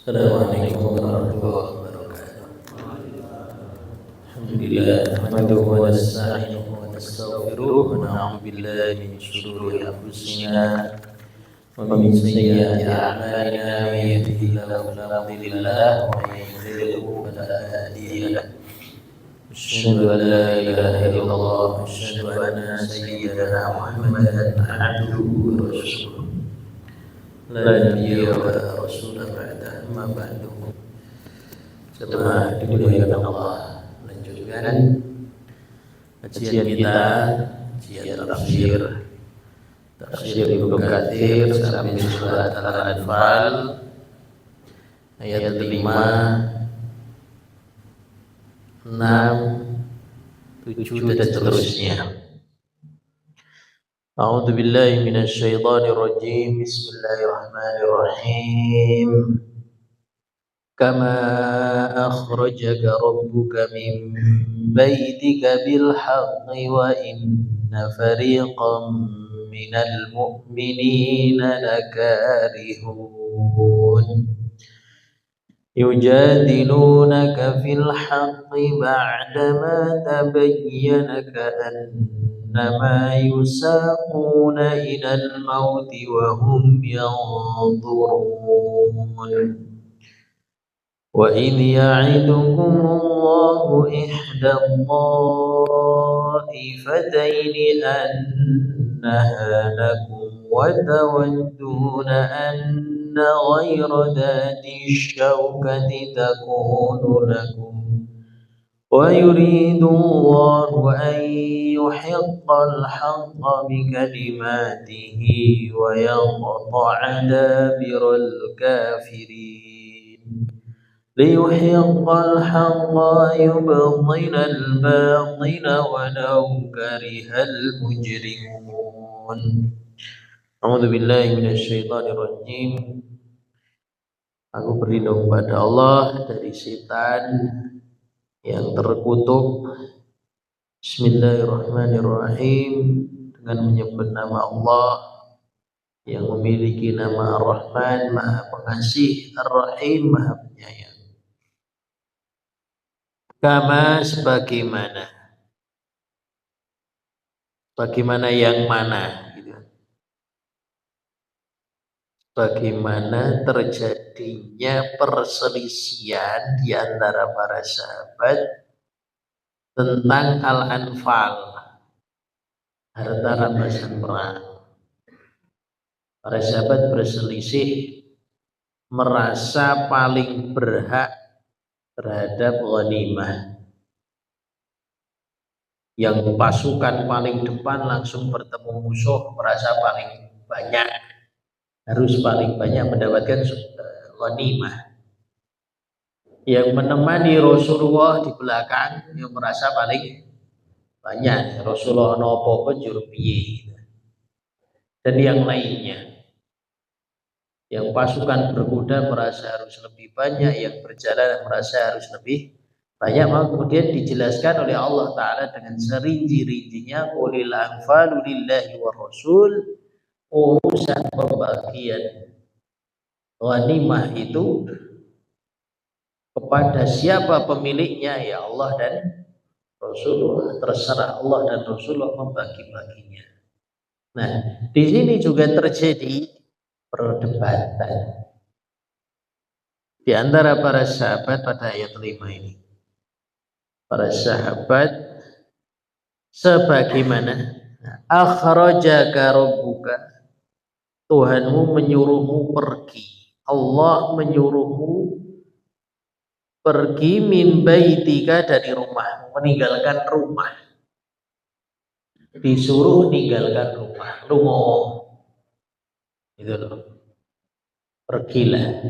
Assalamualaikum warahmatullahi wabarakatuh. Alhamdulillah nahmaduhu wa nasta'inuhu wa nastaghfiruh wa na'udzu billahi min shururi anfusina wa min sayyiati a'malina may yahdihillahu fala mudilla lahu wa may yudlil fala hadiya lahu. Asyhadu an la ilaha illallah wa asyhadu anna sayyidana Muhammadan abduhu wa rasuluh. La nabiyya wa la rasula ba'da, amma ba'du. Jemaah dimuliakan Allah, lanjutkan kajian kita, kajian tafsir Ibnu Katsir sampai surat Al-Anfal ayat 5, 6, 7 dan seterusnya. A'udzu billahi minasy syaithanir rajim. Bismillahirrahmanirrahim. Kama akhrajaka rabbuka min baitika bil haqqi wa inna fariqan minal mu'minina lakarihun. Yujadilunaka fil haqqi ba'dama tabayyana ka'annama yusaquna ilal mauti wa hum yanzurun. Wa idh ya'idukumullahu ihda ta'ifataini annaha lakum wa tawadduna anna ghayra dhati syawkati takunu lakum wa yuridu Allahu an yuhiqqal haqqa bikalimatihi wa yaqta'a dabiral kafirin. liyuhiqqal haqqa yubtilal batila walau karihal mujrimun. A'udzu billahi minasy syaithanir rajim. Aku berlindung pada Allah dari setan yang terkutuk. Bismillahirrahmanirrahim. Dengan menyebut nama Allah yang memiliki nama Ar-Rahman, Maha Pengasih, Ar-Rahim, Maha Penyayang. Kama sebagaimana yang mana gitu. Bagaimana terjadinya perselisihan di antara para sahabat tentang Al-Anfal, harta rampasan perang. Para sahabat berselisih merasa paling berhak terhadap ghanimah. Yang pasukan paling depan langsung bertemu musuh merasa paling banyak, harus paling banyak mendapatkan ghanimah. Yang menemani Rasulullah di belakang yang merasa paling banyak, Rasulullah nopo juru piye, dan yang lainnya. Yang pasukan berkuda merasa harus lebih banyak, yang berjalan merasa harus lebih banyak. Maka kemudian dijelaskan oleh Allah Ta'ala dengan serinci-rincinya, qulil anfalu lillahi wa rasul. Urusan pembagian ghanimah itu kepada siapa pemiliknya, ya Allah dan Rasulullah. Terserah Allah dan Rasulullah membagi-baginya. Nah, di sini juga terjadi perdebatan di antara para sahabat pada ayat 5 ini. Para sahabat sebagaimana akhrajaka rabbuka, Tuhanmu menyuruhmu pergi, Allah menyuruhmu pergi min baitika, dari rumah, meninggalkan rumah. Disuruh meninggalkan rumah, lungo. Itu loh. Pergilah.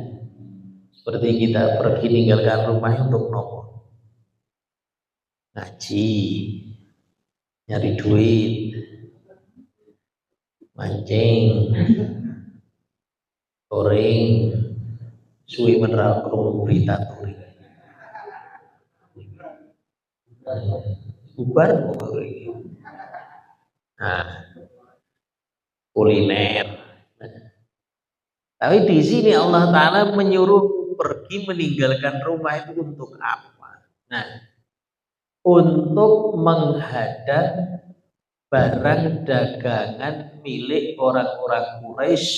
Seperti kita pergi meninggalkan rumah untuk nopo? Ngaji, nyari duit, mancing, goreng, suwi menerang berita turing. Bubar goreng. Nah, kuliner. Tapi di sini Allah Ta'ala menyuruh pergi meninggalkan rumah itu untuk apa? Nah, untuk menghadang barang dagangan milik orang-orang Quraisy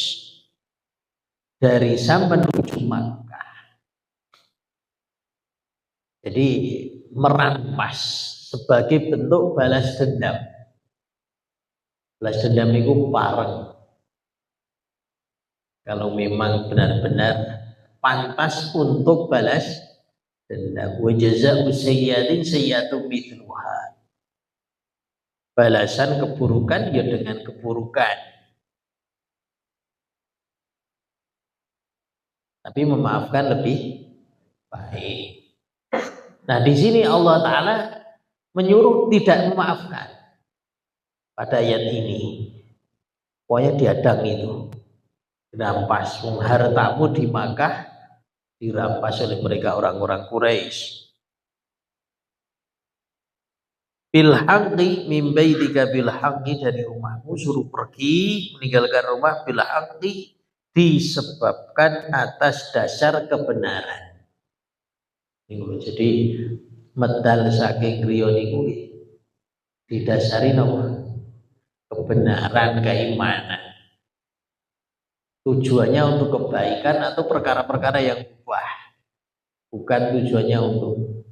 dari Syam menuju Makkah. Jadi merampas sebagai bentuk balas dendam. Balas dendam itu pareng. Kalau memang benar-benar pantas untuk balas dendam. Wa jazaa'u sayyi'atin sayyi'atun mithluha. Balasan keburukan ya dengan keburukan. Tapi memaafkan lebih baik. Nah, di sini Allah Ta'ala menyuruh tidak memaafkan pada ayat ini. Pokoknya diadang itu. Dirampas. Hartamu di Makkah dirampas oleh mereka orang-orang Quraisy. Bil haqqi min baitika bil haqqi, dari rumahmu suruh pergi meninggalkan rumah bil haqqi disebabkan atas dasar kebenaran. Jadi medal saking griya niku didasari napa? Kebenaran, keimanan. Tujuannya untuk kebaikan atau perkara-perkara yang mubah, bukan tujuannya untuk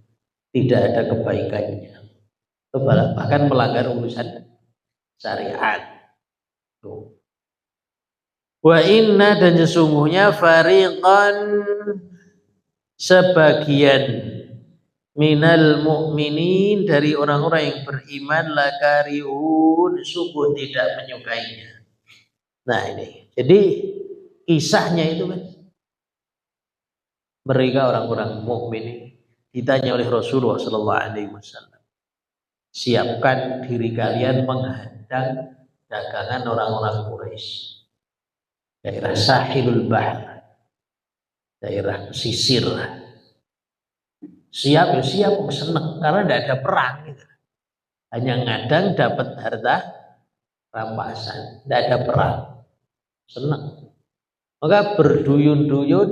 tidak ada kebaikannya atau bahkan melanggar urusan syariat. Wa inna, dan sesungguhnya fariqan sebagian minal mu'minin dari orang-orang yang beriman lakariun sungguh tidak menyukainya. Nah ini, jadi kisahnya itu kan mereka orang-orang mukmin ditanya oleh Rasulullah SAW, siapkan diri kalian menghadang dagangan orang-orang Quraisy daerah Sahilul Bahr, daerah pesisir. Siap ya siap, seneng karena tidak ada perang gitu. Hanya ngadang dapat harta rampasan, tidak ada perang, seneng. Maka berduyun-duyun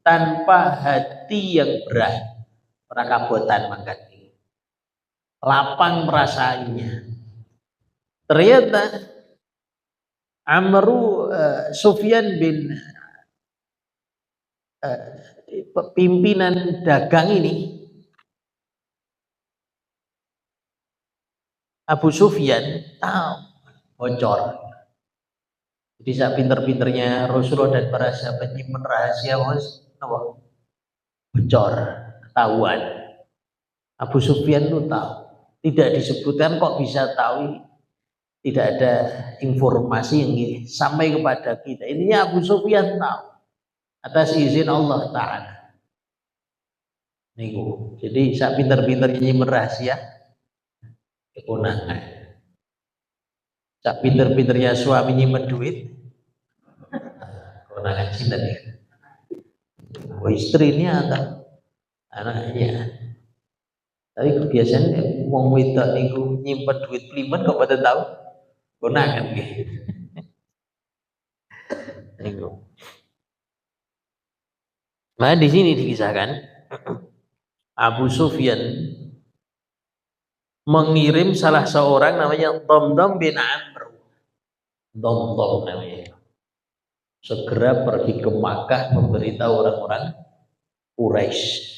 tanpa hati yang berat, rakabotan makan ini, lapang perasaannya. Ternyata Sufyan bin pimpinan dagang ini, Abu Sufyan tahu bocor. Jadi saat pinter-pinternya Rasulullah dan para sahabat nyimpen rahasia, bocor, ketahuan. Abu Sufyan itu tahu. Tidak disebutkan kok bisa tahu, tidak ada informasi yang sampai kepada kita. Intinya Abu Sufyan tahu atas izin Allah Ta'ala. Niku. Jadi saat pinter-pinternya nyimpen rahasia, keponangan. Saat pinter-pinternya suami nyimpen duit, keponangan cinta nih. Istrinya atau anaknya. Tapi kebiasaan wong wedok niku nyimpen duit klimen kok pada tahu, keponangan gitu. Niku. Nah di sini dikisahkan Abu Sufyan mengirim salah seorang namanya Dhamdham bin Amr. Dhamdham namanya. Segera pergi ke Makkah memberitahu orang-orang Quraisy.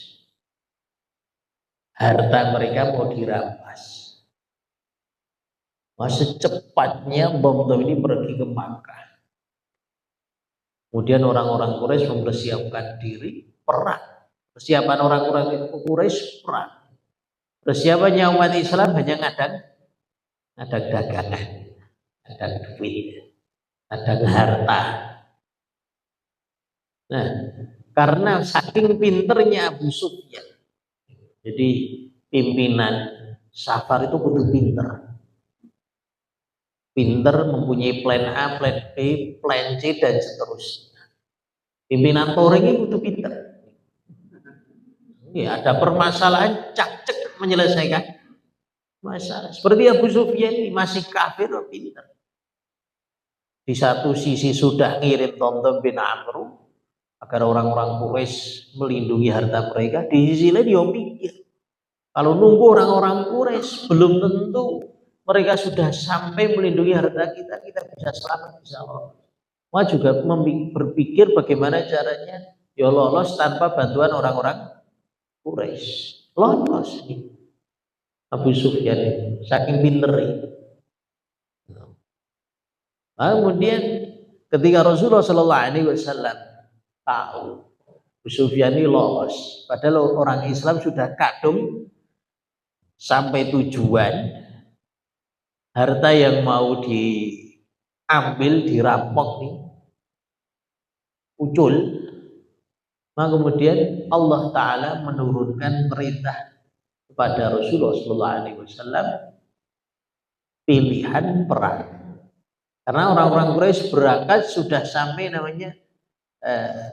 Harta mereka mau dirampas. Masa cepatnya Dhamdham ini pergi ke Makkah. Kemudian orang-orang Quraisy mempersiapkan diri perang. Persiapan orang-orang Quraisy perang. Persiapannya umat Islam hanya ngadang dagangan, ngadang duit, ngadang harta. Nah, karena saking pinternya Abu Sufyan, jadi pimpinan safar itu butuh pinter. Pinter mempunyai plan A, plan B, plan C, dan seterusnya. Pimpinan touring itu butuh pinter. Ya, ada permasalahan, cak-cek menyelesaikan masalah. Seperti Abu Sufyan ini masih kafir, pinter. Di satu sisi sudah ngirim Dhamdham bin Amr, agar orang-orang Quraisy melindungi harta mereka. Di sisi lain dia pikir, kalau nunggu orang-orang Quraisy belum tentu mereka sudah sampai melindungi harta kita, kita bisa selamat, bisa lolos. Maka juga berpikir bagaimana caranya ya lolos tanpa bantuan orang-orang Quraisy. Lolos nih Abu Sufyan saking pinternya. Kemudian ketika Rasulullah Shallallahu Alaihi Wasallam tahu Abu Sufyan ini lolos, padahal orang Islam sudah kadung sampai tujuan, harta yang mau diambil dirampok nih ucul, maka kemudian Allah Taala menurunkan perintah kepada Rasulullah Shallallahu Alaihi Wasallam pilihan perang. Karena orang-orang Quraisy berangkat sudah sampai namanya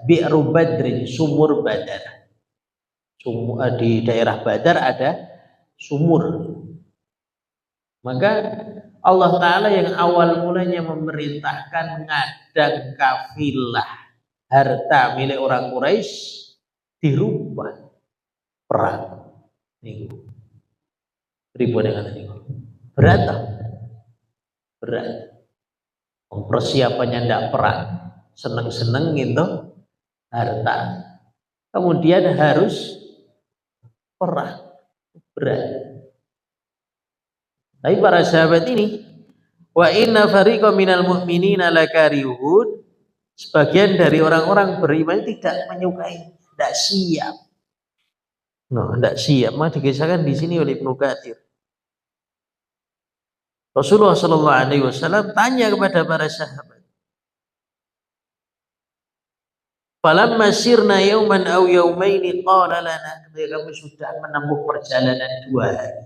Bi'ru Badrin, sumur Badar. Di daerah Badar ada sumur. Maka Allah Ta'ala yang awal mulanya memerintahkan ngadang kafilah harta milik orang Quraisy dirubah perang. Ribuan yang tadi berat, berat. Persiapannya tidak perang, seneng-seneng gitu harta, kemudian harus perang, berat. Tapi para sahabat ini, wa inna fariqam minal mu'minina lakarihun, sebagian dari orang-orang beriman tidak menyukai, tidak siap. Tidak siap. Maka dikisahkan di sini oleh Ibnu Katsir. Rasulullah Shallallahu Alaihi Wasallam tanya kepada para sahabat, falamma sirna yauman aw yaumaini qala lana, ketika kami sudah menempuh perjalanan 2 hari,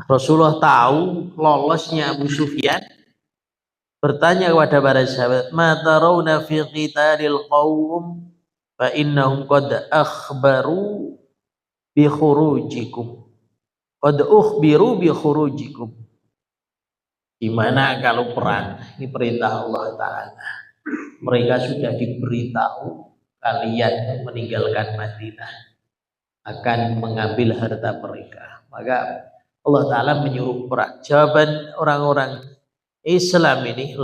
Rasulullah tahu lolosnya Abu Sufyan, bertanya kepada para sahabat, ma tarawna fi qitalil qaum fa innahum qad akhbaru bi khurujikum. Qad ukhbiru bi khurujikum. Gimana kalau perang? Ini perintah Allah Ta'ala. Mereka sudah diberitahu kalian meninggalkan Madinah akan mengambil harta mereka. Maka Allah Ta'ala menyuruh perang. Jawaban orang-orang Islam ini,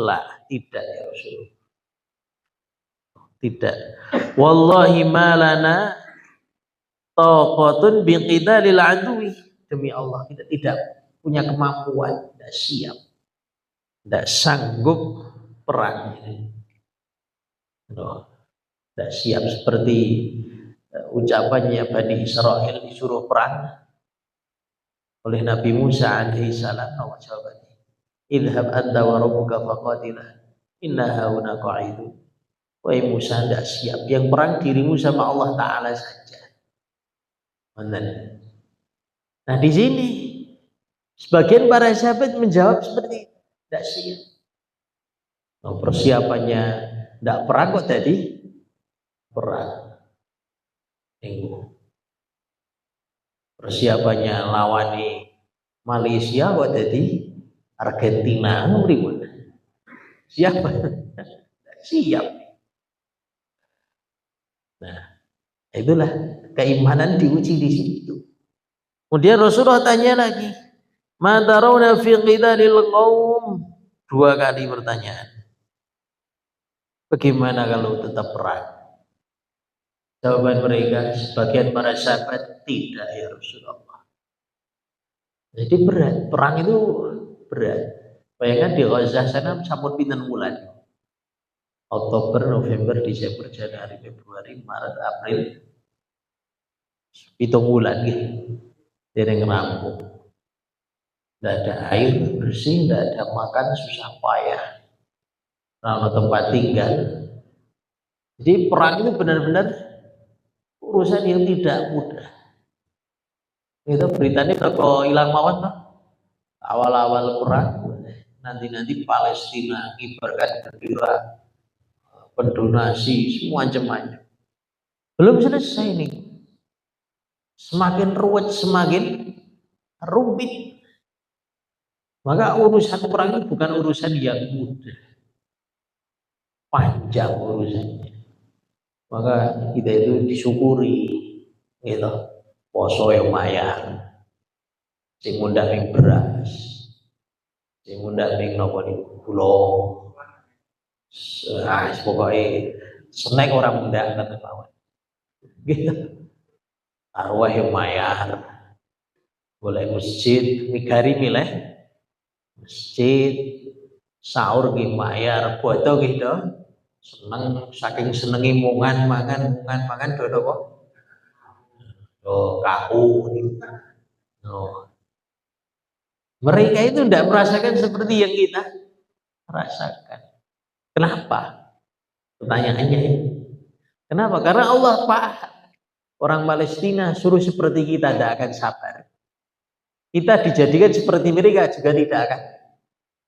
tidak ya Rasulullah. Tidak. Wallahi malana taqatun biqitalil adwi. Demi Allah, kita tidak punya kemampuan, tidak siap, tidak sanggup perang ini. Tidak siap, seperti ucapannya Bani Israel disuruh perang oleh Nabi Musa alaihi salam. Jawabannya, idhab anta wa rabbuka faqatilah inna hauna qa'idun. Wahai Musa, tidak siap, yang perang dirimu sama Allah Ta'ala saja. Nah di sini sebagian para sahabat menjawab seperti itu, tidak siap. Persiapannya tidak perang kok tadi perang. Persiapannya lawan Malaysia kok tadi Argentina, siapa? Siap. Nah itulah keimanan diuji di situ. Kemudian Rasulullah tanya lagi, ma tarawna fi qitalil qaum, 2 kali pertanyaan. Bagaimana kalau tetap perang? Jawaban mereka, sebagian para sahabat, tidak ya Rasulullah. Jadi berat, perang itu berat. Bayangkan di Gaza sana sampun pinten bulan. Oktober, November, Desember, Januari, Februari, Maret, April, 7 bulan gitu. Dereng rampung, tidak ada air bersih, tidak ada makan, susah payah, tidak tempat tinggal. Jadi perang itu benar-benar urusan yang tidak mudah. Itu beritanya kalau hilang mawon, awal-awal perang, nanti Palestina kibarkan bendera, pendonasi, semua macam-macam. Belum selesai nih. Semakin ruwet, semakin rumit. Maka urusan perang itu bukan urusan yang mudah. panjang urusannya. Maka kita itu disyukuri, gitu. Poso yang lumayan, sing ngundang ning beras, sing ngundang ning nopo niku gula. Pokoknya snack orang muda kan mawon. Gitu. Arwah yang mayar. Boleh masjid migari milih masjid sahur nggih mayar, foto gitu. Seneng saking senengi mangan do napa? Oh, kaku. Oh. Mereka itu tidak merasakan seperti yang kita rasakan. Kenapa? Pertanyaannya ini. Kenapa? Karena Allah paham. Orang Palestina suruh seperti kita tidak akan sabar. Kita dijadikan seperti mereka juga tidak akan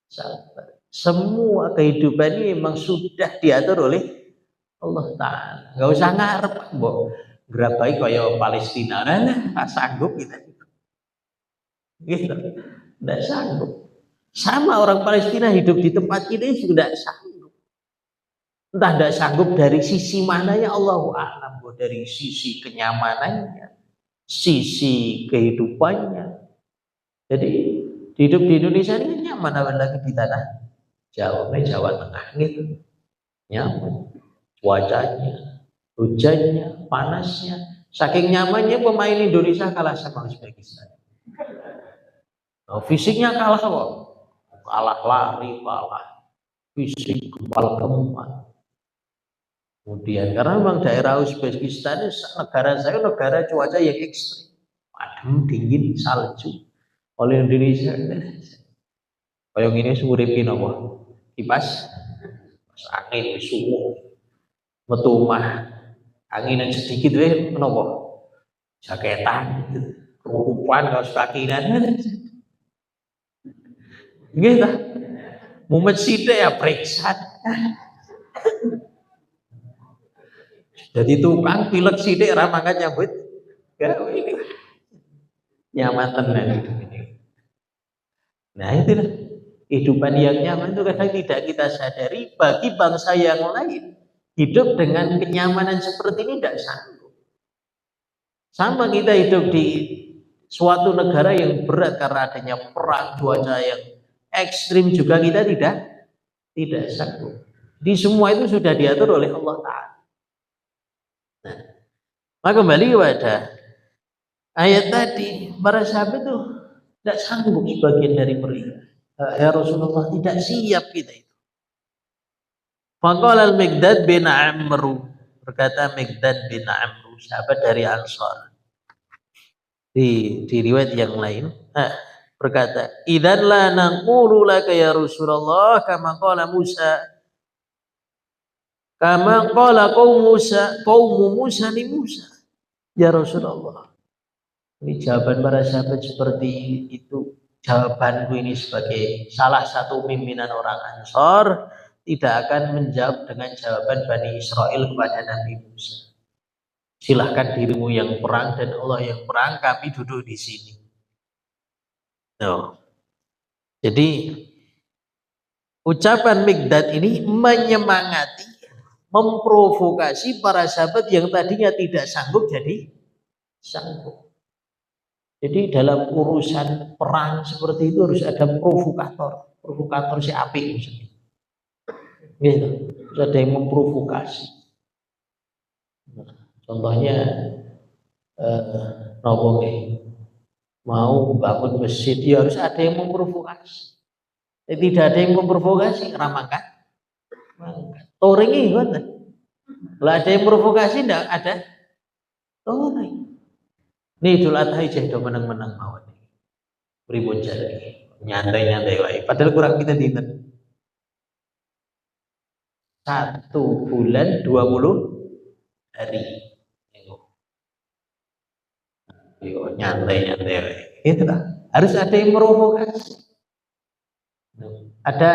sabar. Semua kehidupan ini memang sudah diatur oleh Allah Ta'ala. Gak usah ngarep, mbok gerabai kaya Palestina. Nah, sanggup kita. Gitu. Tidak sanggup. Sama orang Palestina hidup di tempat ini sudah sanggup. Entah tidak sanggup dari sisi mananya Allahu a'lam, dari sisi kenyamanannya, sisi kehidupannya. Jadi hidup di Indonesia ini nyaman lagi di tanah Jawa Tengah gitu. Nyaman. Cuacanya, hujannya, panasnya. Saking nyamannya pemain Indonesia kalah sama Uzbekistan. Nah, fisiknya kalah kok. Kalah lari, kalah fisik, kempal-kempal. Kemudian karena memang daerah Uzbekistan negara saya negara cuaca yang ekstrim, adem, dingin, salju. Oleh Indonesia, kayak gini uripin apa? Kipas angin suhu, metu omah anginan sedikit weh menapa? Jaketan, kerukupan kaos kakinan. Nggih ta? Mumet sithik ya periksa. Jadi tukang pilek sithik ra mangkat nyambut gawe ini. Nyaman tenan hidup ini. Nah itulah kehidupan yang nyaman itu kadang tidak kita sadari. Bagi bangsa yang lain hidup dengan kenyamanan seperti ini tidak sanggup. Sama kita hidup di suatu negara yang berat karena adanya perang, cuaca yang ekstrim juga kita tidak sanggup. Di semua itu sudah diatur oleh Allah Ta'ala. Nah, maka kembali kepada ayat tadi, para sahabat itu tidak sanggup sebagian dari mereka. Ya Rasulullah, tidak siap kita itu. Faqala al-Miqdad bin Amr, berkata Miqdad bin Amr, sahabat dari Ansar. Di riwayat yang lain, berkata, "Idzan la naqulu laka ya Rasulullah kama qala Musa, kama qala qaum Musa li Musa." Ya Rasulullah. Ini jawaban para sahabat seperti itu. Jawabanku ini sebagai salah satu pimpinan orang Ansor tidak akan menjawab dengan jawaban Bani Israel kepada Nabi Musa. Silahkan dirimu yang perang dan Allah yang perang, kami duduk di sini. No. Jadi ucapan Miqdad ini menyemangati, memprovokasi para sahabat yang tadinya tidak sanggup jadi sanggup. Jadi dalam urusan perang seperti itu harus ada provokator si apik maksudnya. Gitu. Harus ada yang memprovokasi. Contohnya nopo mau bangun masjid ya harus ada yang memprovokasi. Tidak ada yang memprovokasi ramangkan. Toringi ngoten. Kalau ada yang provokasi tidak ada toring. Ini Idul Adha aja do menang-menang mawon. Pripun jare? Nyantai-nyantai wae. Padahal kurang kita dinten. 1 bulan 20 hari. Yo nyantai-nyantai wae. Itu lah. Harus ada yang provokasi. Ada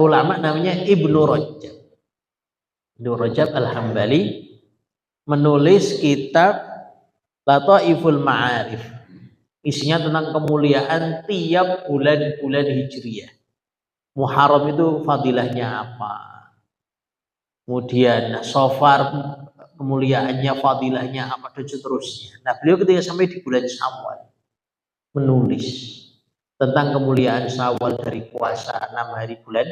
ulama namanya Ibnu Rajab. Ibnu Rajab Al-Hambali menulis kitab Lataiful Ma'arif. Isinya tentang kemuliaan tiap bulan-bulan Hijriyah. Muharram itu fadilahnya apa? Kemudian Safar kemuliaannya, fadilahnya apa dan seterusnya. Nah, beliau ketika sampai di bulan Syawal menulis tentang kemuliaan Syawal dari puasa 6 hari bulan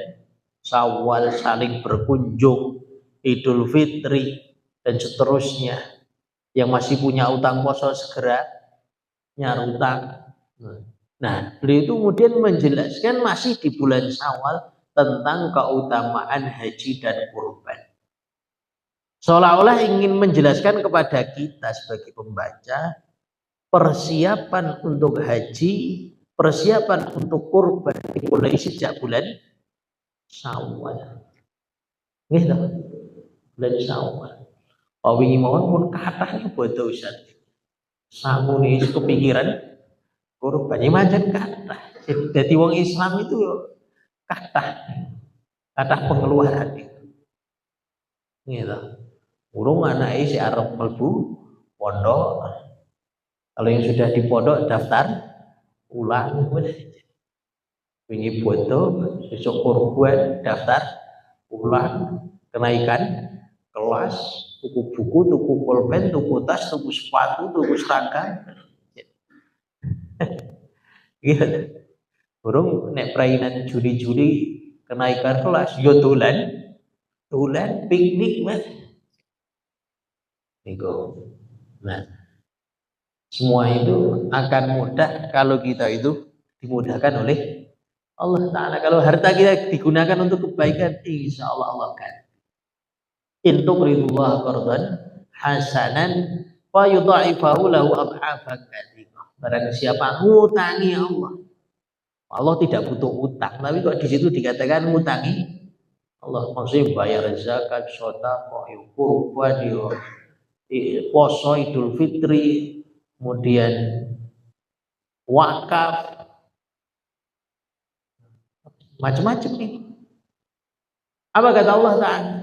Syawal, saling berkunjung, Idul Fitri dan seterusnya. Yang masih punya utang puasa segera nyar utang. Nah, beliau itu kemudian menjelaskan masih di bulan Syawal tentang keutamaan haji dan kurban. Seolah-olah ingin menjelaskan kepada kita sebagai pembaca persiapan untuk haji, persiapan untuk kurban dimulai sejak bulan Syawal. Gitu. Bulan Syawal. Wingi mawon pun kathah bodo Ustaz. Sakmene kepikiran kurban macam kathah. Jadi wong Islam itu kathah pengeluaran itu. Gitu. Urung anake si arep mlebu pondok. Kalau yang sudah di pondok daftar ulang wingi bodo besok kurban daftar ulang kenaikan kelas, tuku buku, tuku pulpen, tuku tas, tuku sepatu, tuku seragam. Gitu. Burung nek perainan Juli-Juli kenaikan kelas, yo dolan piknik mas. Niku. Nah, semua itu akan mudah kalau kita itu dimudahkan oleh Allah Ta'ala. Kalau harta kita digunakan untuk kebaikan, insya Allah Allah akan. In tuqridullah qardan hasanan wa yudha'ifahu lahu adhafan katsirah. Barang siapa ngutangi Allah, Allah tidak butuh utang, tapi kok di situ dikatakan ngutangi Allah, maksudnya bayar zakat, sedekah, kurban, poso, Idul Fitri, kemudian wakaf, macam-macam nih. Apa kata Allah Ta'ala?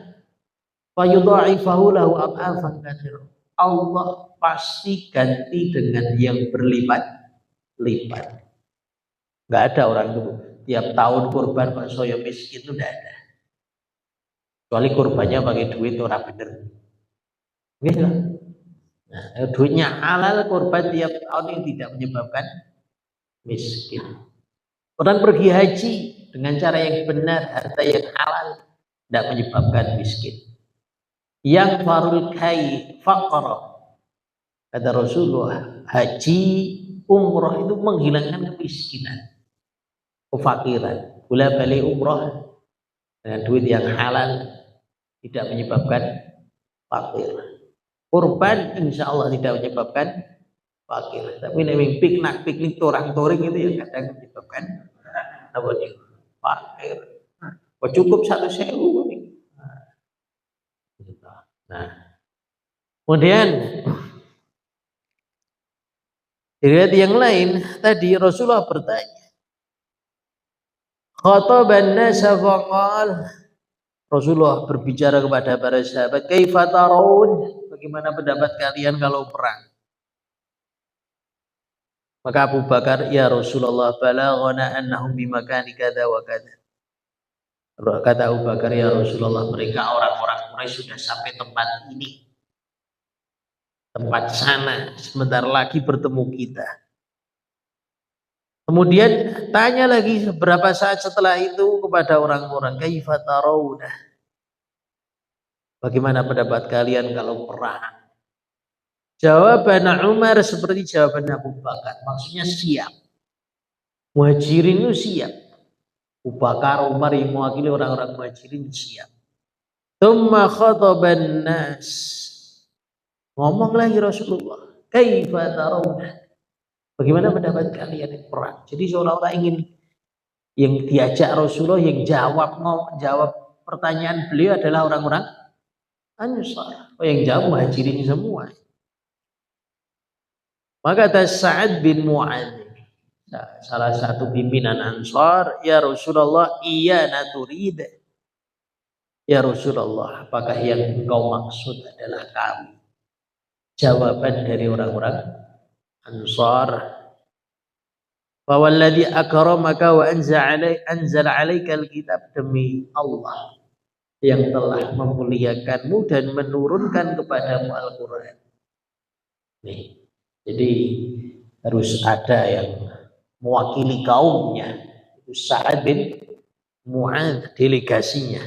Fayudha'ifahu lahu adhafan katsirah. Allah pasti ganti dengan yang berlipat-lipat. Enggak ada orang itu tiap tahun kurban kok saya miskin itu enggak ada. Kecuali kurbannya pakai duit orang bener. Gitu. Nah, duitnya halal kurban tiap tahun yang tidak menyebabkan miskin. Orang pergi haji dengan cara yang benar, harta yang halal tidak menyebabkan miskin. Yang farul kai faqra, kata Rasulullah, haji umroh itu menghilangkan kemiskinan, kefakiran. Bola balik umroh dengan duit yang halal tidak menyebabkan fakir. Kurban insya Allah tidak menyebabkan fakir. Tapi nek piknik torang toring itu yang kadang menyebabkan apa nih fakir. Kok cukup 1.000 nih. Nah, kemudian riwayat yang lain tadi Rasulullah bertanya, khataban nasa faqal, Rasulullah berbicara kepada para sahabat, kaifa tarawun, bagaimana pendapat kalian kalau perang? Maka Abu Bakar, ya Rasulullah, balaghana annahum bimakani kadza wa kadza. Kata Abu Bakar, ya Rasulullah, mereka orang-orang Quraisy sudah sampai tempat ini, tempat sana, sebentar lagi bertemu kita. Kemudian tanya lagi beberapa saat setelah itu kepada orang-orang, kaifa tarawna, bagaimana pendapat kalian kalau perang? Jawaban Umar seperti jawaban Abu Bakar, maksudnya siap. Muhajirin itu siap. Abu Bakar, Umar yang mewakili orang-orang Muhajirin siap. Tsumma khataban nas, ngomong lagi Rasulullah, kaifa tarawna, bagaimana pendapat kalian perang? Jadi seolah-olah ingin yang diajak Rasulullah yang jawab pertanyaan beliau adalah orang-orang Ansar. Yang jawab Muhajirin semua. Maka kata Sa'ad bin Mu'adz, salah satu pimpinan Ansar, ya Rasulullah, iya naturid. Ya Rasulullah, apakah yang engkau maksud adalah kami? Jawaban dari orang-orang Ansar, Fawalladzi akramaka wa anzala 'alaikal kitab, demi Allah yang telah memuliakanmu dan menurunkan kepadamu Al-Qur'an. Nih. Jadi harus ada yang mewakili kaumnya. Itu Sa'ad bin Mu'adz, delegasinya.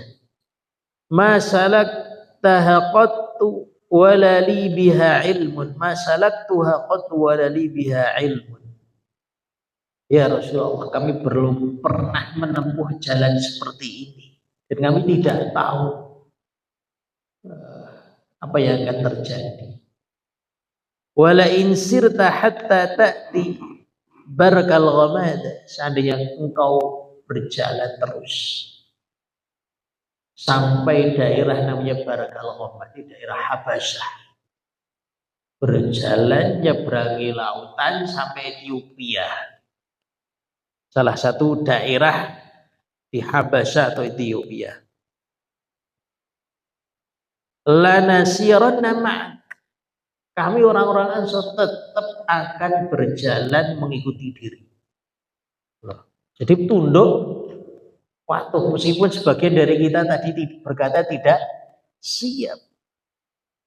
Ma salaktaha qattu wala li biha ilmun. Ma salaktuha qattu wala li biha ilmun. Ya Rasulullah, kami belum pernah menempuh jalan seperti ini dan kami tidak tahu apa yang akan terjadi. Wala in sirta hatta ta'ti barakal ghamad, seandainya engkau berjalan terus sampai daerah namanya Barakal Ghamad, di daerah Habasyah, berjalan nyeberangi lautan sampai Ethiopia, salah satu daerah di Habasyah atau Ethiopia. Lanasiranna ma'ak, kami orang-orang Ansor tetap akan berjalan mengikuti diri. Jadi tunduk, patuh, meskipun sebagian dari kita tadi berkata tidak siap.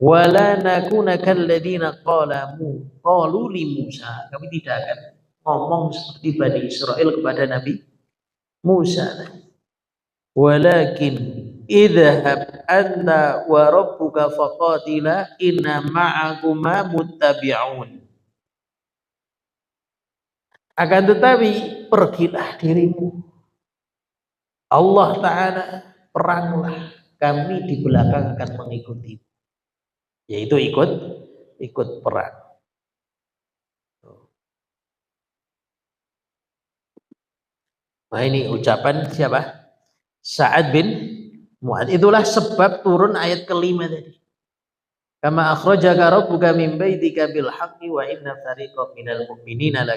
Wala nakuna kalladzina qalu li Musa, kami tidak akan ngomong seperti Bani Israel kepada Nabi Musa. Walakin idhhab anta wa rabbuka faqatila inna ma'akuma muttabi'un. Akan tetapi pergilah dirimu, Allah Ta'ala peranglah, kami di belakang akan mengikuti, yaitu ikut perang. Nah ini ucapan siapa? Sa'ad bin Mu'adz. Itulah sebab turun ayat kelima tadi. Kama akhrajaka rabbuka min baitika bil haqqi wa inna fariqan minal mu'minina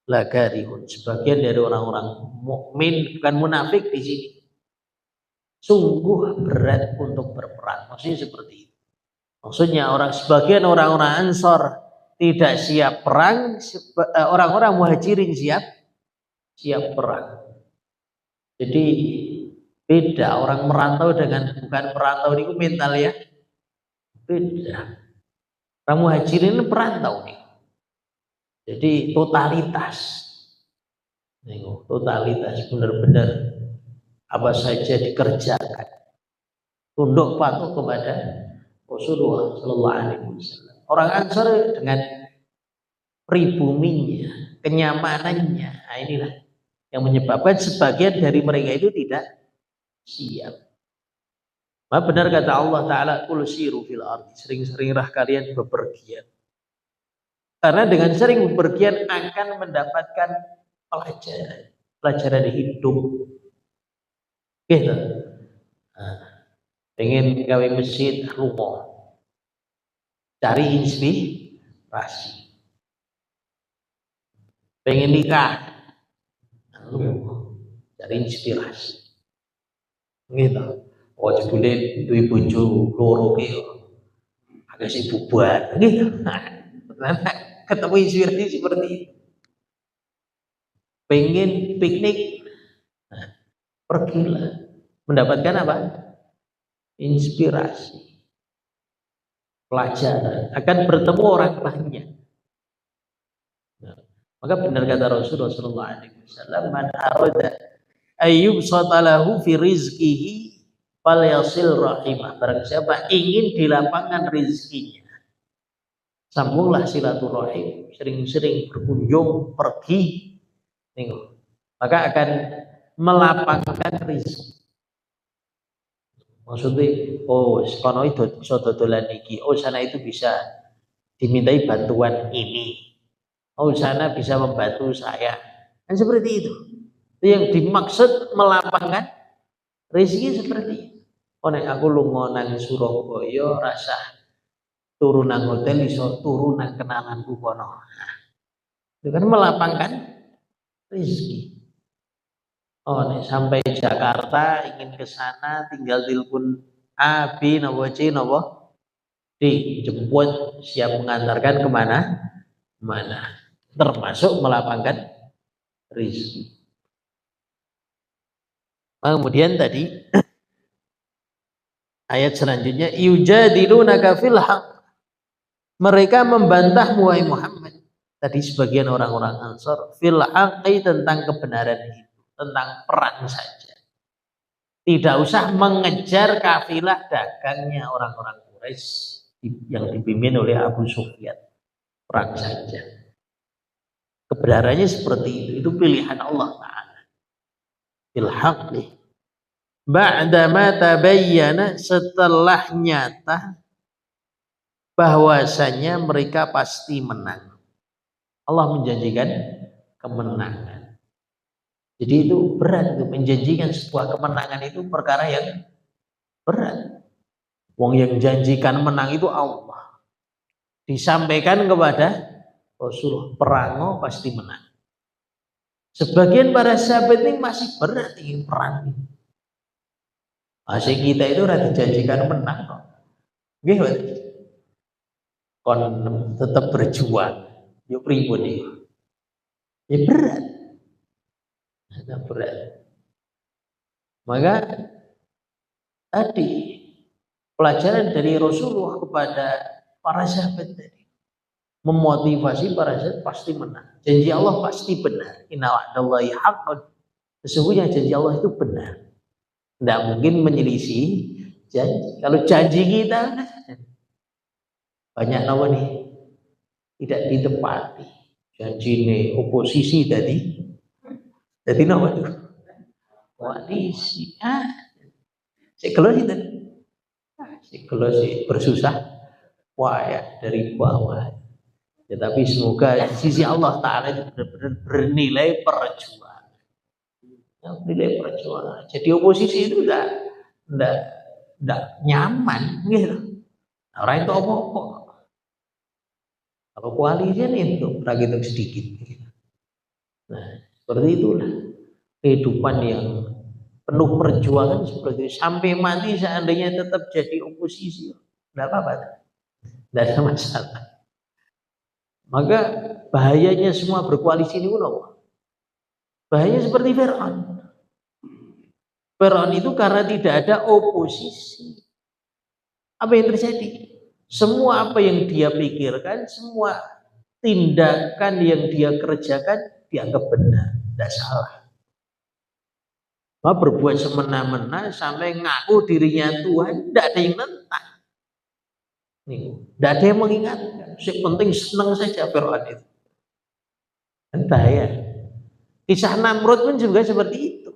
lakarihun. Sebagian dari orang-orang mukmin, bukan munafik di sini, sungguh berat untuk berperang. Maksudnya seperti itu. Maksudnya sebagian orang-orang Ansor tidak siap perang, orang-orang Muhajirin siap perang. Jadi beda orang merantau dengan bukan merantau ini mental ya. Beda. Orang Muhajirin perantau nih. Jadi totalitas, benar-benar apa saja dikerjakan, tunduk patuh kepada Rasulullah Sallallahu Alaihi Wasallam. Orang Ansor dengan pribuminya, kenyamanannya, nah inilah yang menyebabkan sebagian dari mereka itu tidak siap. Maka benar kata Allah Ta'ala, qul siru fil ardi, sering-seringlah kalian bepergian. Karena dengan sering bepergian akan mendapatkan pelajaran hidup. Gitu. Pengen gawe masjid, rumah, cari inspirasi. Pengen nikah, cari inspirasi. Gitu. Oh jebule duwe bojo loro ki agak sibuk buat. Gitu. Ketemu inspirasi seperti itu. Pengen piknik, pergilah, mendapatkan apa? Inspirasi, pelajaran, akan bertemu orang banyak. Maka benar kata Rasulullah SAW, man arada ayyub sotalahu fi rizkihi falyasil rahimah. Barang siapa ingin dilapangkan rizkinya, sambunglah silaturahim, sering-sering berkunjung, pergi, maka akan melapangkan rezeki. Maksudnya, oh sekono itu bisa dodolan iki, oh sana itu bisa dimintai bantuan ini, oh sana bisa membantu saya, kan seperti itu. Itu yang dimaksud melapangkan rezeki seperti itu. Oh nek aku lunga nang Surabaya rasa turun nang hotel iso turun nang kenalanku kono. Itu kan melapangkan rezeki. Oh nek sampai Jakarta ingin ke sana tinggal telepon A, B, nopo C, nopo D, jemput siap mengantarkan kemana? Termasuk melapangkan rizki. Kemudian tadi ayat selanjutnya, yujadilunaka fil haqq, mereka membantah wahai Muhammad. Tadi sebagian orang-orang Ansor fil haqqi, tentang kebenaran itu, tentang perang saja. Tidak usah mengejar kafilah dagangnya orang-orang Quraisy yang dipimpin oleh Abu Sufyan. Perang saja. Kebenarannya seperti itu. Itu pilihan Allah Ta'ala. Fil haqqi. Ba'dama tabayyana, setelah nyata bahwasanya mereka pasti menang. Allah menjanjikan kemenangan. Jadi itu berat, itu menjanjikan sebuah kemenangan itu perkara yang berat. Wong yang janjikan menang itu Allah. Disampaikan kepada Rasulullah, perango pasti menang. Sebagian para sahabat ini masih berat ingin perang. Masih kita itu udah dijanjikan menang kok. Gimana? Kon tetap berjuang. Yuk pribun itu. Ya berat. Nah, berat. Maka tadi pelajaran dari Rasulullah kepada para sahabat tadi memotivasi para sahabat pasti menang. Janji Allah pasti benar. Inna wa'dallahi haqqun. Sesungguhnya janji Allah itu benar. Tidak mungkin menyelisih janji. Kalau janji kita banyak lawan nih tidak ditepati. Janji nih oposisi tadi. Jadi nama itu koalisi. Si kalau sih tadi, si kalau sih bersusah, wah ya dari bawah. Ya, tapi semoga sisi Allah Ta'ala itu benar-benar bernilai perjuangan. Ya, bernilai perjuangan. Jadi oposisi itu udah nyaman gitu. Orang itu apa-apa. Kalau koalisi itu rakyat sedikit. Nah, seperti itulah kehidupan yang penuh perjuangan seperti itu. Sampai mati seandainya tetap jadi oposisi, tidak apa-apa, tidak ada masalah. Maka bahayanya semua berkoalisi ini apa? Bahaya seperti Fir'aun. Fir'aun itu karena tidak ada oposisi. Apa yang terjadi? Semua apa yang dia pikirkan, semua tindakan yang dia kerjakan dianggap benar, tidak salah. Berbuat semena-mena sampai ngaku dirinya Tuhan, tidak ada yang nentang. Tidak ada yang mengingatkan. Yang penting senang saja Fir'aun itu. Entah ya. Kisah Namrud pun juga seperti itu.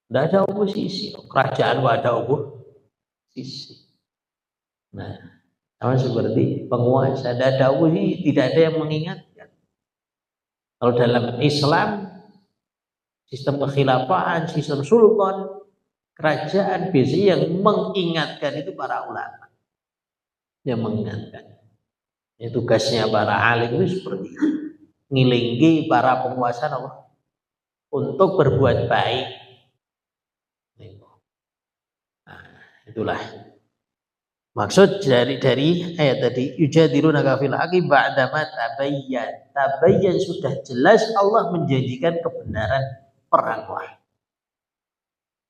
Tidak ada oposisi. Kerajaan tidak ada oposisi. Nah, sama seperti penguasa, tidak ada oposisi, tidak ada yang mengingatkan. Kalau dalam Islam, sistem kekhilafahan, sistem sultan, kerajaan biasanya yang mengingatkan itu para ulama. Yang mengingatkan. Ya, tugasnya para alim itu seperti itu. Ngilingi para penguasa Allah untuk berbuat baik. Nah, itulah maksud dari ayat tadi, yujadilunaka fil haqqi ba'dama tabayyan. Tabayyan sudah jelas Allah menjanjikan kebenaran peranglah.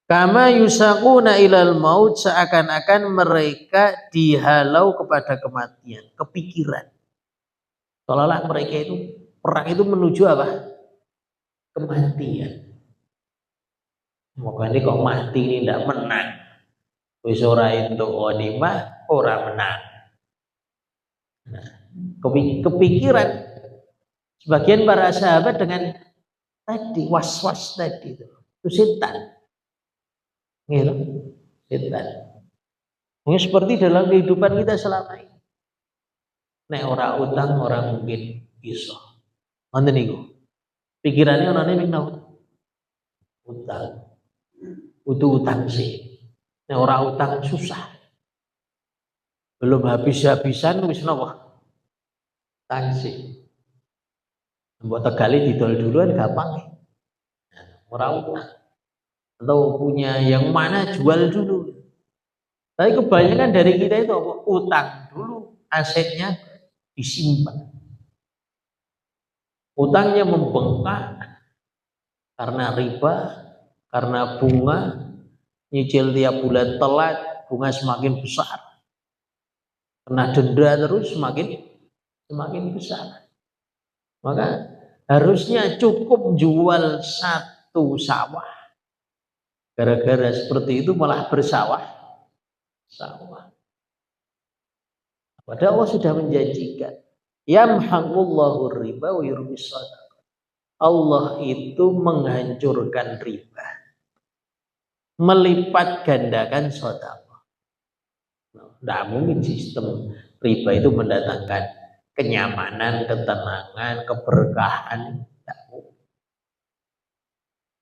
Kama yusaquna ilal maut, seakan-akan mereka dihalau kepada kematian, kepikiran. Seolah-olah mereka itu perang itu menuju apa? Kematian. Makanya kok mati ini tidak menang. Wis ora entuk ghanimah, ora menang. Nah, kepikiran sebagian para sahabat dengan tadi was-was tadi itu setan. Gitu. Setan. Mungkin seperti dalam kehidupan kita selama ini. Nek ora utang orang mungkin iso. Wonten niku. Pikirannya orang ini utang. Utuh utang sih. Nek ora utang susah. Belum habis-habisan wis napa? Tangsi. Mbok tegali didol duluan gampang. Ora utang. Atau punya yang mana jual dulu. Tapi kebanyakan dari kita itu apa? Utang dulu, asetnya disimpan. Utangnya membengkak, karena riba, karena bunga, nyicil tiap bulan telat, bunga semakin besar, kena denda terus semakin besar. Maka harusnya cukup jual satu sawah. Gara-gara seperti itu malah bersawah. Padahal Allah sudah menjanjikan, yamhaqullahu riba wa yurbis shadaqah. Allah itu menghancurkan riba, melipat gandakan sedekah. Tidak mungkin sistem riba itu mendatangkan kenyamanan, ketenangan, keberkahan. Tidak mungkin.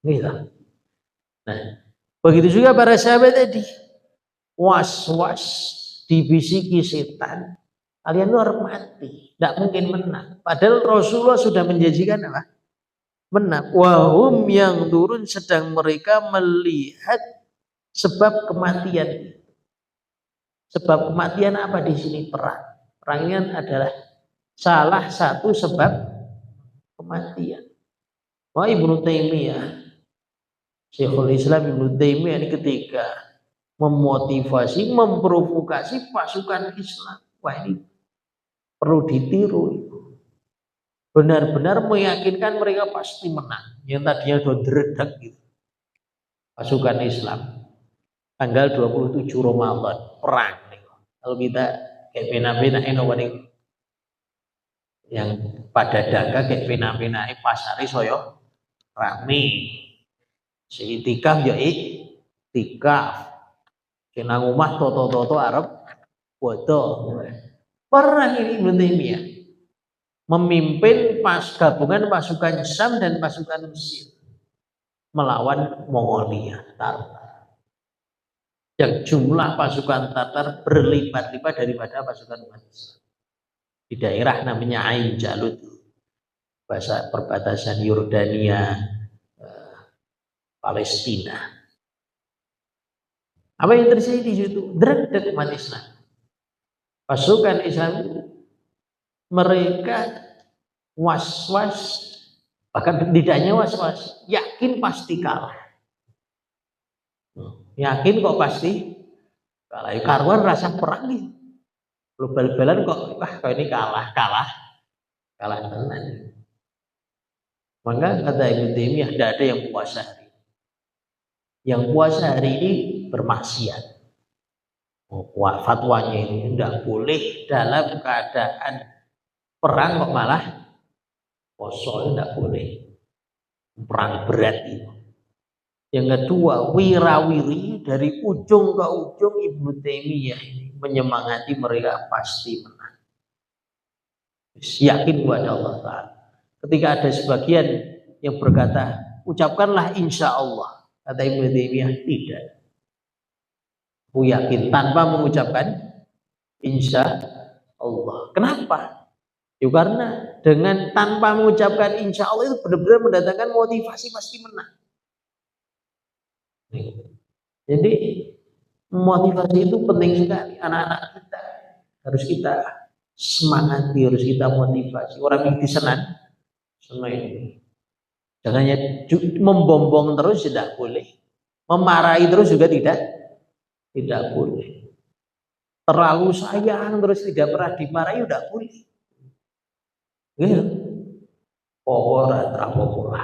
Gitu. Nah, begitu juga para sahabat tadi, was-was dibisiki setan, kalian itu harus mati, tidak mungkin menang. Padahal Rasulullah sudah menjanjikan apa? Menang. Wahum yang turun sedang mereka melihat sebab kematian. Sebab kematian apa di sini? Perang. Perang ini adalah salah satu sebab kematian. Wah, Ibnu Taimiyah, Syekhul Islam Ibnu Taimiyah ini ketika memotivasi, memprovokasi pasukan Islam. Wah, ini perlu ditiru. Benar-benar meyakinkan mereka pasti menang. Yang tadinya sudah dredak gitu. Pasukan Islam. Tanggal 27 Ramadan perang. Kalau kita kayak pena-pena yang pada dagang kayak pena-pena pasari soyo rame. Si itikaf ya itikaf. Senang rumah toto Arab bodoh. Perang ini Ibnu Taimiyah memimpin gabungan pasukan Syam dan pasukan Mesir melawan Mongolia Tatar. Yang jumlah pasukan Tatar berlipat-lipat daripada pasukan umat Islam. Di daerah namanya Ain Jalut, bahasa perbatasan Yordania, Palestina. Apa yang terjadi di situ? Dredeg umat Islam. Pasukan Islam mereka was-was, bahkan tidak hanya was-was, yakin pasti kalah. Yakin kok pasti kalah. Karuan rasa perang nih. Lu bal-balan kok ini kalah tenan. Maka kata Ibnu Taimiyah, tidak ada yang puasa hari. Yang puasa hari ini bermaksiat. Fatwanya ini tidak boleh dalam keadaan perang kok malah puasa, tidak boleh. Perang berat itu. Yang kedua, wirawiri dari ujung ke ujung Ibnu Taimiyah ini menyemangati mereka pasti menang. Yakin kepada Allah Ta'ala. Ketika ada sebagian yang berkata, ucapkanlah insya Allah. Kata Ibnu Taimiyah, tidak. Aku yakin tanpa mengucapkan insya Allah. Kenapa? Ya karena dengan tanpa mengucapkan insya Allah itu benar-benar mendatangkan motivasi pasti menang. Jadi motivasi itu penting sekali. Anak-anak kita harus kita semangati, harus kita motivasi. Orang yang disenang ini. Jangan membombong terus tidak boleh. Memarahi terus juga tidak boleh. Terlalu sayang terus tidak pernah dimarahi tidak boleh. Gitu. Ora trapopola.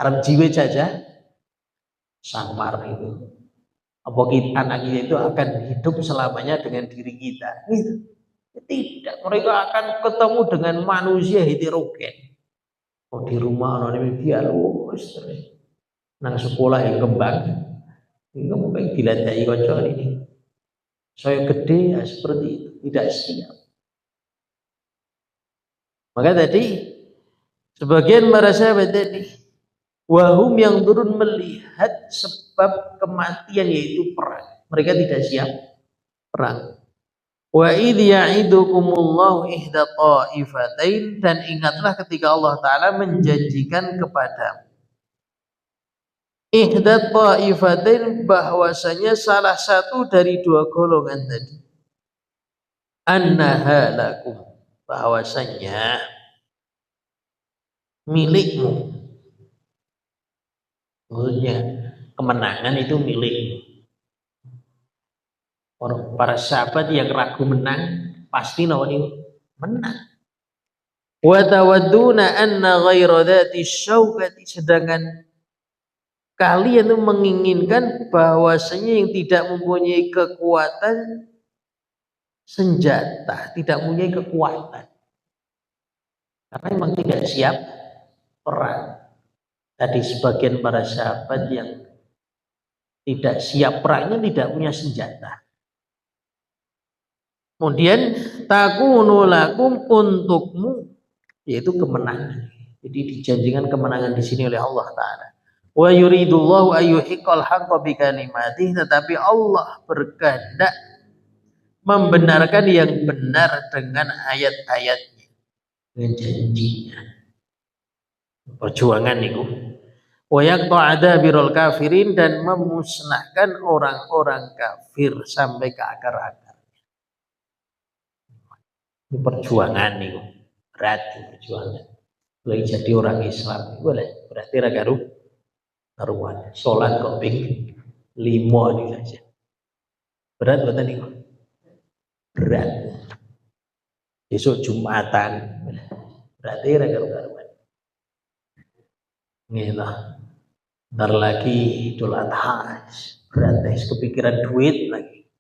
Arep jiwe saja samar itu. Apa kita anak kita itu akan hidup selamanya dengan diri kita? Gitu. Tidak, mereka akan ketemu dengan manusia heterogen. Oh, di rumah orang ini halus terus. Nang sekolah yang kembang, ini mungkin dilandai kocok ini. Saya gede ya seperti itu, tidak siap. Maka tadi sebagian merasa tadi wahum yang turun melihat sebab kematian yaitu perang. Mereka tidak siap perang. Wa idh ya'idukumullahu ihda ta'ifatain, dan ingatlah ketika Allah Ta'ala menjanjikan kepada ihda ta'ifatain bahwasanya salah satu dari dua golongan tadi annaha lakum, bahwasanya milikmu. Maksudnya kemenangan itu milik orang, para sahabat yang ragu menang pasti nawani menang. Wa tawadduna anna ghaira dzati syaukati, sedangkan kalian itu menginginkan bahwasanya yang tidak mempunyai kekuatan senjata, tidak mempunyai kekuatan karena memang tidak siap perang. Tadi sebagian para sahabat yang tidak siap perangnya tidak punya senjata. Kemudian takunu lakum, untukmu, yaitu kemenangan. Jadi dijanjikan kemenangan di sini oleh Allah Ta'ala. Wa yuridullahu ayyuhiqqal haqqa bikalimatihi, tetapi Allah berkehendak membenarkan yang benar dengan ayat-ayatnya, dengan janjinya. Perjuangan itu. Wa yaqta'a dabirul kafirin, dan memusnahkan orang-orang kafir sampai ke akar-akar. Ini perjuangan itu. Berat perjuangan. Mulai jadi orang Islam boleh berarti ragaru karuan. Sholat kok ping 5 ini saja. Berat buat ini. Berat. Besok Jumatan. Berarti ragaru karuan. Ngilah. Ntar lagi Idul Adha. Berat, kepikiran duit lagi.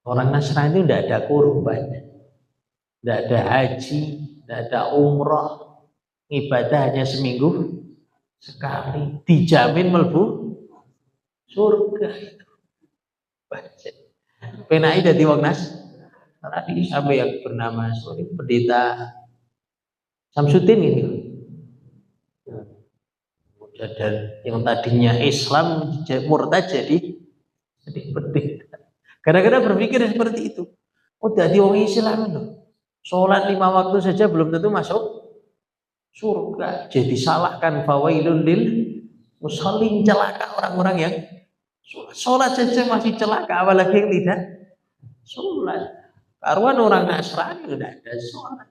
Orang Nasrani itu tidak ada kurban, tidak ada haji, tidak ada umroh, ibadah hanya seminggu sekali, dijamin melbu surga. Penai dari wong Nasrani sampai yang bernama pendeta Samsudin ini. Dan yang tadinya Islam murtad jadi pendeta. Kadang-kadang berpikir seperti itu. Oh, jadi orang Islam loh. Sholat 5 waktu saja belum tentu masuk surga. Jadi salahkan fawailun lil musallin, celaka orang-orang yang sholat saja masih celaka, apalagi yang tidak sholat. Karuan orang Nasrani sudah ada sholat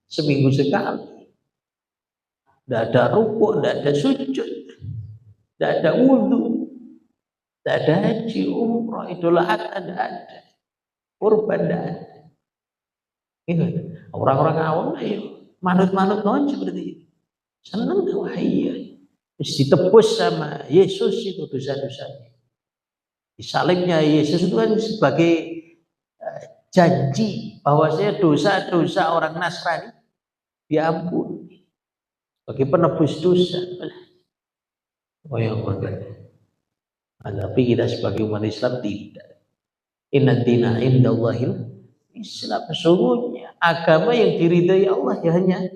seminggu sekali. Tidak ada rukuk, tidak ada sujud, tidak ada wudhu, tidak ada haji, umrah, Idul Adha tidak ada, kurban tidak ada. Orang-orang awam ayo manut-manut non seperti itu. Senang wah iya. Terus ditebus sama Yesus itu dosa-dosanya. Disalibnya Yesus itu kan sebagai janji bahwasanya dosa-dosa orang Nasrani diampuni. Bagi penebus dosa. Oh yang tapi kita sebagai umat Islam tidak. Inna dina indallahil Islam. Sesungguhnya agama yang diridhai Allah ya hanya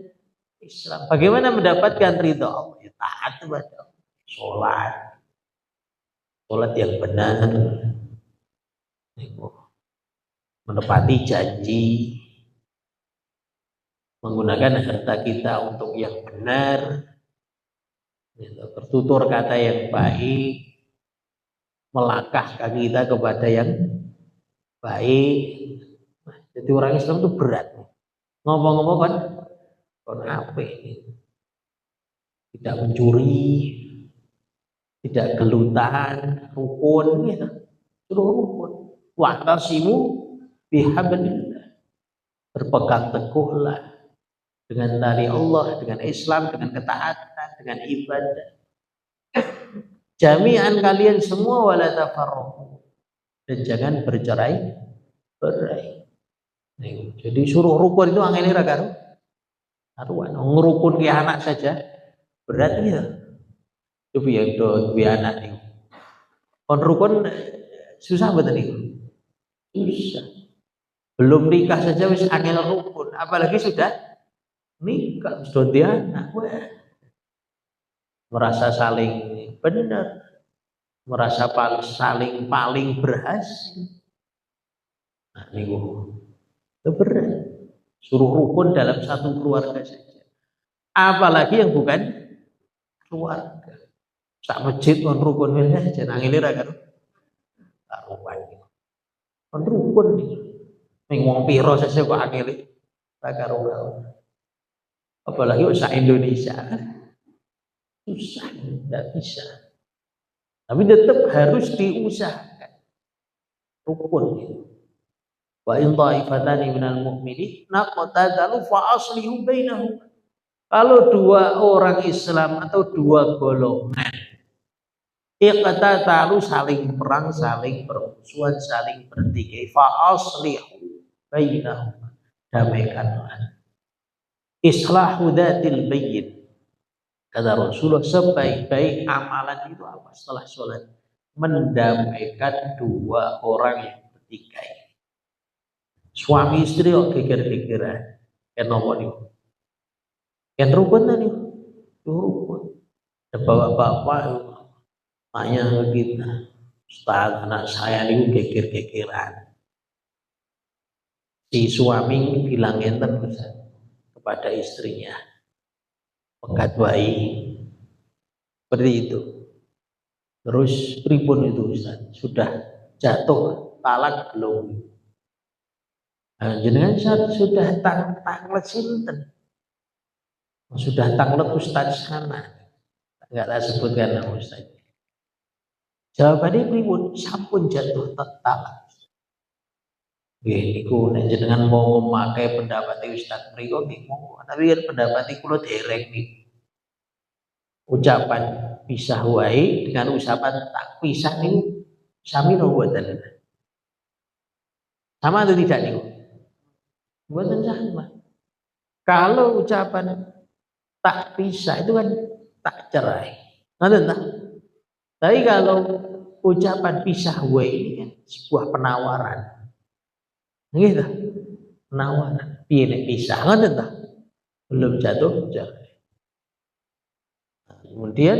Islam. Bagaimana mendapatkan ridha Allah? Ya, taat kepada Allah. Sholat yang benar, menepati janji, menggunakan harta kita untuk yang benar, bertutur kata yang baik, melangkah kaki kita kepada yang baik. Jadi orang Islam itu berat. Ngomong-ngomong kan apa ini? Tidak mencuri, tidak gelutan, rukun gitu. Suruh rukun. Wa'tasimu bihablillah. Berpegang teguhlah dengan tali Allah, dengan Islam, dengan ketaatan, dengan ibadah. Jami'an kalian semua wala tafarraqu, dan jangan bercerai-berai. Jadi suruh rukun itu angin ra karo karuan. Ngrukun ke anak saja berat ya. Itu yang duwe anak niku. Kon rukun susah mboten niku? Susah. Belum nikah saja wis angel rukun, apalagi sudah nikah sudah dia anak. Merasa saling benar, merasa saling paling berhasil. Nah, niku itu berat. Suruh rukun dalam satu keluarga saja. Apalagi yang bukan keluarga. Sak masjid kon rukun saja nangile ra karo karuan. Kon rukun iki. Ning wong pira saja kok angele ra karo. Apalagi sak Indonesia. susah, tidak bisa. Tapi tetap harus diusahakan. Rukun itu. Wa in ta'ifatani minal mu'minin naqtatalu fa aslihu bainahum. Kalau dua orang Islam atau dua golongan iqtatalu saling perang, saling bermusuhan, saling bertikai, fa aslihu bainahum. Damaikanlah. Islahu dzatil bayyin. Kata Rasulullah, sebaik-baik amalan itu apa setelah sholat? Mendamaikan dua orang yang bertikai. Suami istri kok geger-gegeran. Kenapa nih? Kan rukun tadi. Rukun. Ada bapak-bapak tanya ke kita, Ustaz, anak saya ini geger-gegeran. Si suami bilang enten kepada istrinya, pegat bayi, seperti itu. Terus pripun itu Ustaz? Sudah jatuh talak belum? Nah, jenengan sudah tanglet sinten? Sudah tanglet Ustaz sana. Enggak sebutkan nama Ustaz. Jawabannya pripun? Sampun jatuh talak. Nggih niku nek jenengan mau memakai pendapat Ustaz mriku nggih monggo. Tapi kan pendapat kula dereng nih. Ucapan pisah wae dengan ucapan tak pisah niku sami no mboten. Sama atau tidak niku? Mboten sama. Kalau ucapan tak pisah itu kan tak cerai. Ngoten ta? Tapi kalau ucapan pisah wae ini kan sebuah penawaran. Gitu. Penawaran. Piye nek pisah ngoten ta? Belum jatuh cerai. Nah, kemudian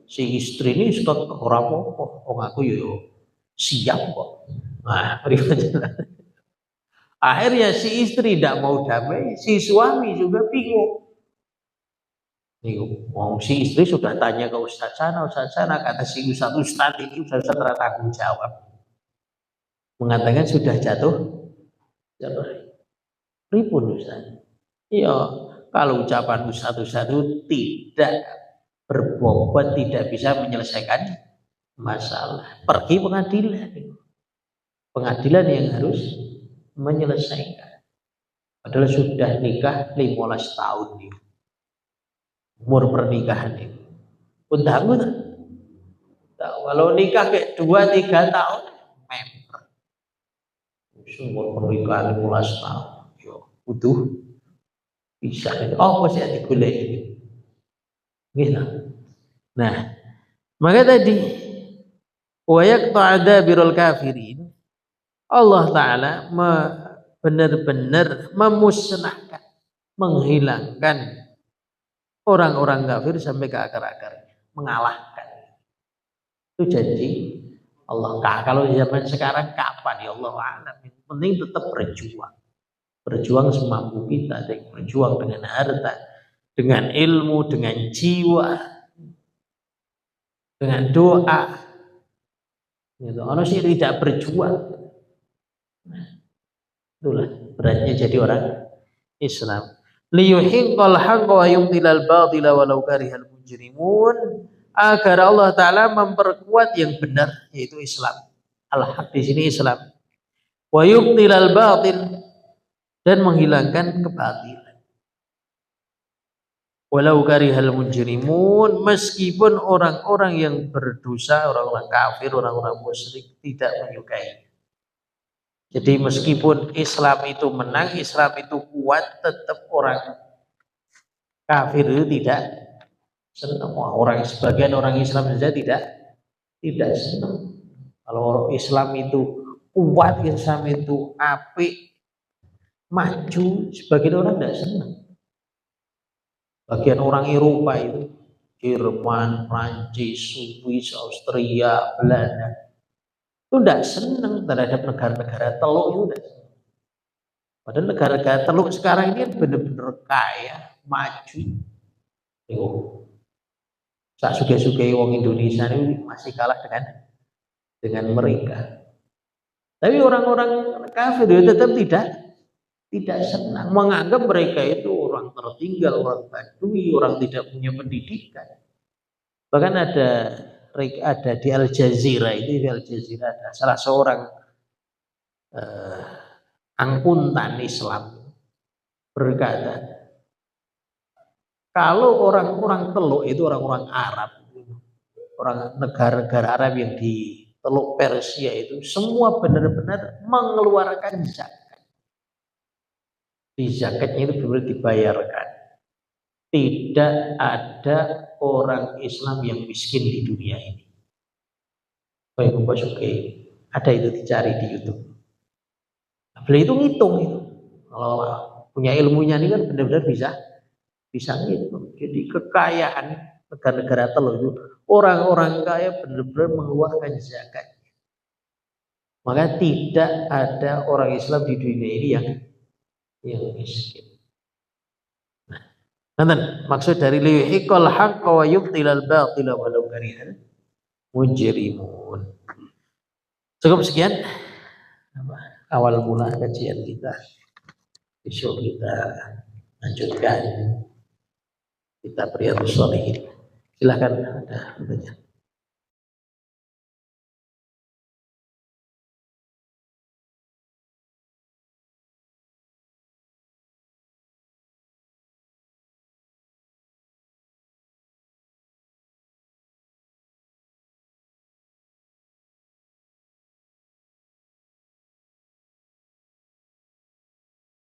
si istri ini suka ora apa-apa. Wong aku yo siap kok. Nah, akhirnya si istri tidak mau damai, si suami juga bingung. Si istri sudah tanya ke Ustaz sana, kata si Ustaz ini Ustaz tanggung jawab. Mengatakan sudah jatuh cerai. Pripun Ustaz? Iya, kalau ucapan Ustaz itu tidak berbobot, tidak bisa menyelesaikan masalah. Pergi pengadilan. Pengadilan yang harus menyelesaikan. Padahal sudah nikah 15 tahun nih. Umur pernikahan ini. Undang tak? Kalau nikah kayak 2-3 tahun member. Umur pernikahan 15 tahun. Yo, butuh bisa. Oh, masih ada gula ini. Gitu. Nah, maka tadi wa yaqta'ada birul kafirin. Allah Ta'ala benar-benar memusnahkan, menghilangkan orang-orang kafir sampai ke akar-akarnya, mengalahkan. Itu janji Allah. Kalau zaman sekarang kapan ya Allah alam. Yang penting tetap berjuang semampu kita, berjuang dengan harta, dengan ilmu, dengan jiwa, dengan doa. Gitu. Orang sih tidak berjuang. Nah, itulah beratnya jadi orang Islam. Liyuhiqqal haqqa wa yubtilal batila walau karihal mujrimun. Agar Allah Ta'ala memperkuat yang benar, yaitu Islam. Al-haq di sini Islam. Wa yubtilal batil, dan menghilangkan kebatilan. Walau karihal mujrimun, meskipun orang-orang yang berdosa, orang-orang kafir, orang-orang musyrik tidak menyukai. Jadi meskipun Islam itu menang, Islam itu kuat, tetap orang kafir itu tidak senang. Orang sebagian orang Islam saja tidak senang. Kalau Islam itu kuat, Islam itu apik, maju, sebagian orang tidak senang. Bagian orang Eropa itu Jerman, Prancis, Swiss, Austria, Belanda itu tidak senang terhadap negara-negara teluk itu tidak senang. Padahal negara-negara teluk sekarang ini benar-benar kaya, maju. Sak suge-suge wong Indonesia ini masih kalah dengan mereka. Tapi orang-orang kafir itu tetap tidak senang, menganggap mereka itu orang tertinggal, orang badui, orang tidak punya pendidikan. Bahkan ada di Al Jazeera, itu di Al Jazeera ada salah seorang angkutan Islam berkata, kalau orang-orang Teluk itu orang-orang Arab, orang negara-negara Arab yang di Teluk Persia itu semua benar-benar mengeluarkan zakat. Di zakatnya itu benar dibayarkan. Tidak ada orang Islam yang miskin di dunia ini. Baik, ada itu dicari di YouTube. Beliau itu ngitung itu. Kalau punya ilmunya ini kan benar-benar bisa ngitung. Jadi kekayaan negara-negara Teluk itu orang-orang kaya benar-benar mengeluarkan zakat. Maka tidak ada orang Islam di dunia ini yang miskin. Nah, maksud dari liyuhiqqal haqqa wa yubtilal batila walau karihal mujrimun. Cukup sekian awal mula kajian kita. Besok kita lanjutkan kitab Riyadhus Shalihin. Silakan ada pertanyaan.